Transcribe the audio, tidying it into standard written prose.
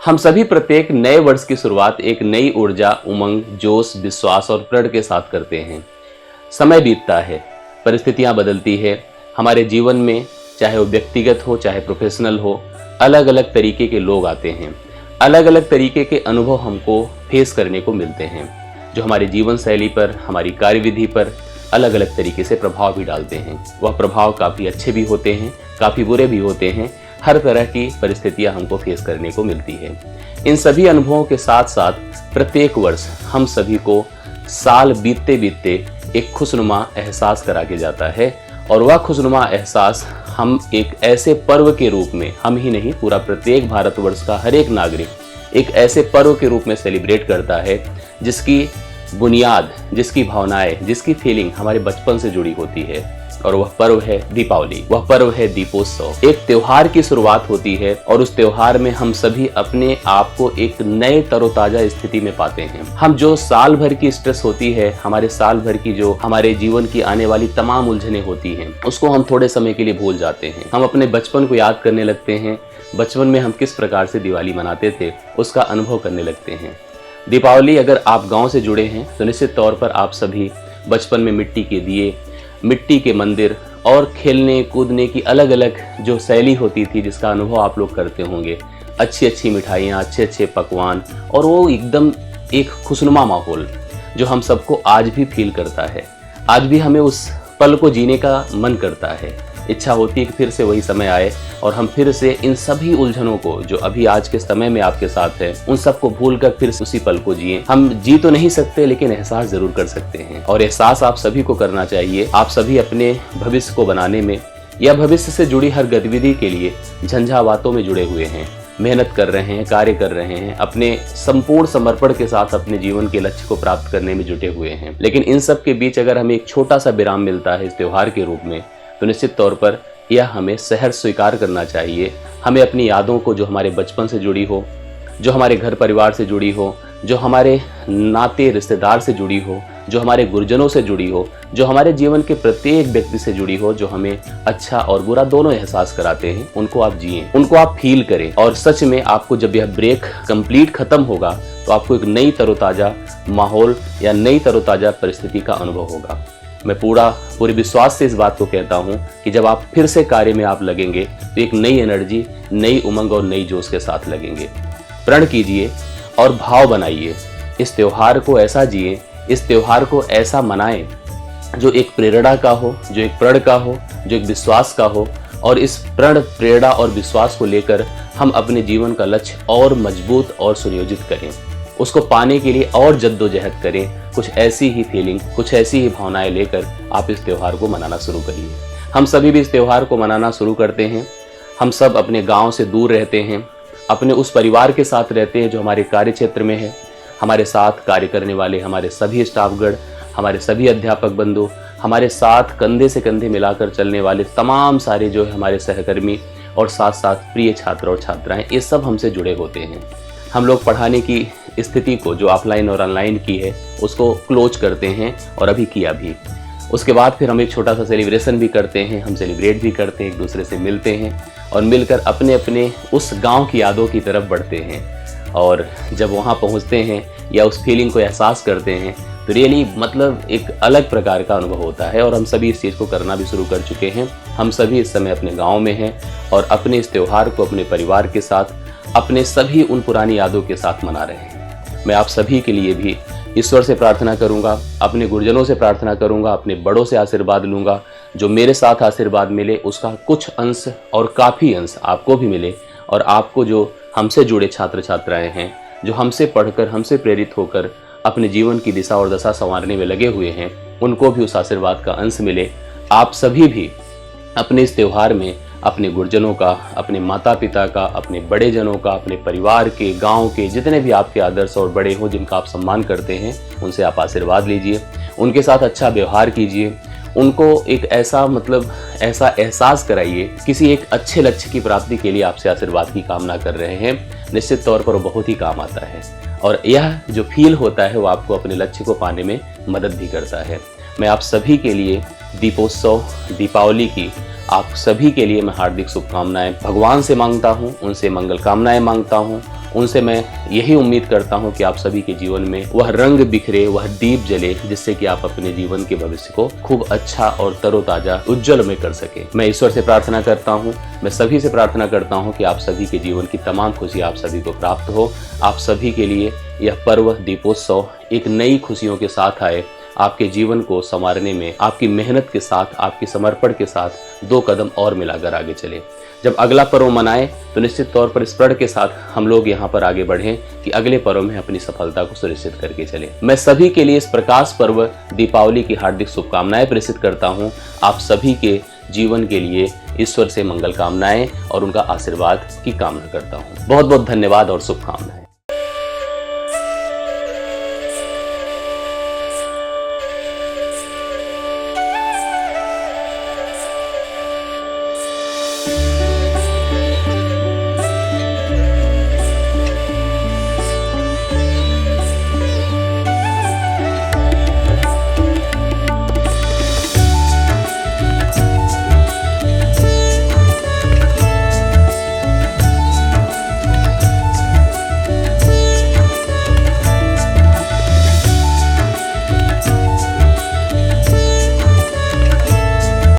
हम सभी प्रत्येक नए वर्ष की शुरुआत एक नई ऊर्जा, उमंग, जोश, विश्वास और प्रण के साथ करते हैं। समय बीतता है, परिस्थितियां बदलती है हमारे जीवन में, चाहे वो व्यक्तिगत हो चाहे प्रोफेशनल हो। अलग अलग तरीके के लोग आते हैं, अलग अलग तरीके के अनुभव हमको फेस करने को मिलते हैं, जो हमारी जीवन शैली पर, हमारी कार्यविधि पर अलग अलग तरीके से प्रभाव भी डालते हैं। वह प्रभाव काफ़ी अच्छे भी होते हैं, काफ़ी बुरे भी होते हैं। हर तरह की परिस्थितियां हमको फेस करने को मिलती है। इन सभी अनुभवों के साथ साथ प्रत्येक वर्ष हम सभी को साल बीतते बीतते एक खुशनुमा एहसास करा के जाता है, और वह खुशनुमा एहसास हम एक ऐसे पर्व के रूप में, हम ही नहीं पूरा प्रत्येक भारतवर्ष का हर एक नागरिक एक ऐसे पर्व के रूप में सेलिब्रेट करता है जिसकी बुनियाद, जिसकी भावनाएं, जिसकी फीलिंग हमारे बचपन से जुड़ी होती है। और वह पर्व है दीपावली, वह पर्व है दीपोत्सव। एक त्योहार की शुरुआत होती है और उस त्योहार में हम सभी अपने आप को एक नए तरोताजा स्थिति में पाते हैं। हम जो साल भर की स्ट्रेस होती है, हमारे साल भर की जो हमारे जीवन की आने वाली तमाम उलझनें होती हैं, उसको हम थोड़े समय के लिए भूल जाते हैं। हम अपने बचपन को याद करने लगते हैं। बचपन में हम किस प्रकार से दिवाली मनाते थे उसका अनुभव करने लगते हैं। दीपावली, अगर आप गाँव से जुड़े हैं तो निश्चित तौर पर आप सभी बचपन में मिट्टी के दिए, मिट्टी के मंदिर और खेलने कूदने की अलग अलग जो शैली होती थी, जिसका अनुभव आप लोग करते होंगे। अच्छी अच्छी मिठाइयाँ, अच्छे अच्छे पकवान और वो एकदम एक खुशनुमा माहौल जो हम सबको आज भी फील करता है। आज भी हमें उस पल को जीने का मन करता है। इच्छा होती है कि फिर से वही समय आए और हम फिर से इन सभी उलझनों को जो अभी आज के समय में आपके साथ है, उन सबको भूलकर फिर से उसी पल को जिए। हम जी तो नहीं सकते लेकिन एहसास जरूर कर सकते हैं, और एहसास आप सभी को करना चाहिए। आप सभी अपने भविष्य को बनाने में या भविष्य से जुड़ी हर गतिविधि के लिए झंझावातों में जुड़े हुए हैं, मेहनत कर रहे हैं, कार्य कर रहे हैं, अपने संपूर्ण समर्पण के साथ अपने जीवन के लक्ष्य को प्राप्त करने में जुटे हुए हैं। लेकिन इन सब के बीच अगर हमें एक छोटा सा विराम मिलता है इस त्योहार के रूप में, तो निश्चित तौर पर यह हमें सहर्ष स्वीकार करना चाहिए। हमें अपनी यादों को, जो हमारे बचपन से जुड़ी हो, जो हमारे घर परिवार से जुड़ी हो, जो हमारे नाते रिश्तेदार से जुड़ी हो, जो हमारे गुरुजनों से जुड़ी हो, जो हमारे जीवन के प्रत्येक व्यक्ति से जुड़ी हो, जो हमें अच्छा और बुरा दोनों एहसास कराते हैं, उनको आप जिएं, उनको आप फील करें। और सच में आपको जब यह ब्रेक कंप्लीट खत्म होगा तो आपको एक नई तरोताजा माहौल या नई तरोताजा परिस्थिति का अनुभव होगा। मैं पूरे विश्वास से इस बात को कहता हूं कि जब आप फिर से कार्य में आप लगेंगे तो एक नई एनर्जी, नई उमंग और नई जोश के साथ लगेंगे। प्रण कीजिए और भाव बनाइए। इस त्योहार को ऐसा जिए, इस त्योहार को ऐसा मनाएं जो एक प्रेरणा का हो, जो एक प्रण का हो, जो एक विश्वास का हो। और इस प्रण, प्रेरणा और विश्वास को लेकर हम अपने जीवन का लक्ष्य और मजबूत और सुनियोजित करें। उसको पाने के लिए और जद्दोजहद करें। कुछ ऐसी ही फीलिंग, कुछ ऐसी ही भावनाएं लेकर आप इस त्योहार को मनाना शुरू करिए। हम सभी भी इस त्योहार को मनाना शुरू करते हैं। हम सब अपने गांव से दूर रहते हैं, अपने उस परिवार के साथ रहते हैं जो हमारे कार्य क्षेत्र में है। हमारे साथ कार्य करने वाले हमारे सभी स्टाफगण, हमारे सभी अध्यापक बंधु, हमारे साथ कंधे से कंधे मिलाकर चलने वाले तमाम सारे जो है हमारे सहकर्मी और साथ साथ प्रिय छात्र और छात्राएं, ये सब हमसे जुड़े होते हैं। हम लोग पढ़ाने की स्थिति को, जो ऑफलाइन और ऑनलाइन की है, उसको क्लोज करते हैं और अभी किया भी। उसके बाद फिर हम एक छोटा सा सेलिब्रेशन भी करते हैं। हम सेलिब्रेट भी करते हैं, एक दूसरे से मिलते हैं और मिलकर अपने अपने उस गांव की यादों की तरफ बढ़ते हैं। और जब वहां पहुंचते हैं या उस फीलिंग को एहसास करते हैं तो रियली मतलब एक अलग प्रकार का अनुभव होता है। और हम सभी इस चीज़ को करना भी शुरू कर चुके हैं। हम सभी इस समय अपने गाँव में हैं और अपने इस त्योहार को अपने परिवार के साथ, अपने सभी उन पुरानी यादों के साथ मना रहे हैं। मैं आप सभी के लिए भी ईश्वर से प्रार्थना करूंगा, अपने गुरुजनों से प्रार्थना करूंगा, अपने बड़ों से आशीर्वाद लूंगा। जो मेरे साथ आशीर्वाद मिले उसका कुछ अंश और काफ़ी अंश आपको भी मिले, और आपको जो हमसे जुड़े छात्र छात्राएं हैं, जो हमसे पढ़कर, हमसे प्रेरित होकर अपने जीवन की दिशा और दशा संवारने में लगे हुए हैं, उनको भी उस आशीर्वाद का अंश मिले। आप सभी भी अपने इस त्योहार में अपने गुरुजनों का, अपने माता पिता का, अपने बड़े जनों का, अपने परिवार के, गांव के जितने भी आपके आदर्श और बड़े हो, जिनका आप सम्मान करते हैं, उनसे आप आशीर्वाद लीजिए। उनके साथ अच्छा व्यवहार कीजिए। उनको एक ऐसा ऐसा एहसास कराइए, किसी एक अच्छे लक्ष्य की प्राप्ति के लिए आपसे आशीर्वाद की कामना कर रहे हैं। निश्चित तौर पर वो बहुत ही काम आता है और यह जो फील होता है वो आपको अपने लक्ष्य को पाने में मदद भी करता है। मैं आप सभी के लिए दीपोत्सव, दीपावली की आप सभी के लिए मैं हार्दिक शुभकामनाएं भगवान से मांगता हूं, उनसे मंगल कामनाएं मांगता हूं उनसे मैं यही उम्मीद करता हूं कि आप सभी के जीवन में वह रंग बिखरे, वह दीप जले, जिससे कि आप अपने जीवन के भविष्य को खूब अच्छा और तरोताजा उज्जवल में कर सके। मैं ईश्वर से प्रार्थना करता हूं, मैं सभी से प्रार्थना करता हूं कि आप सभी के जीवन की तमाम खुशी आप सभी को प्राप्त हो। आप सभी के लिए यह पर्व दीपोत्सव एक नई खुशियों के साथ आए, आपके जीवन को संवारने में आपकी मेहनत के साथ, आपके समर्पण के साथ 2 कदम और मिलाकर आगे चले। जब अगला पर्व मनाएं तो निश्चित तौर पर इस प्रण के साथ हम लोग यहाँ पर आगे बढ़ें कि अगले पर्व में अपनी सफलता को सुनिश्चित करके चलें। मैं सभी के लिए इस प्रकाश पर्व दीपावली की हार्दिक शुभकामनाएं प्रेषित करता हूँ। आप सभी के जीवन के लिए ईश्वर से मंगल कामनाएं और उनका आशीर्वाद की कामना करता हूँ। बहुत बहुत धन्यवाद और शुभकामनाएं।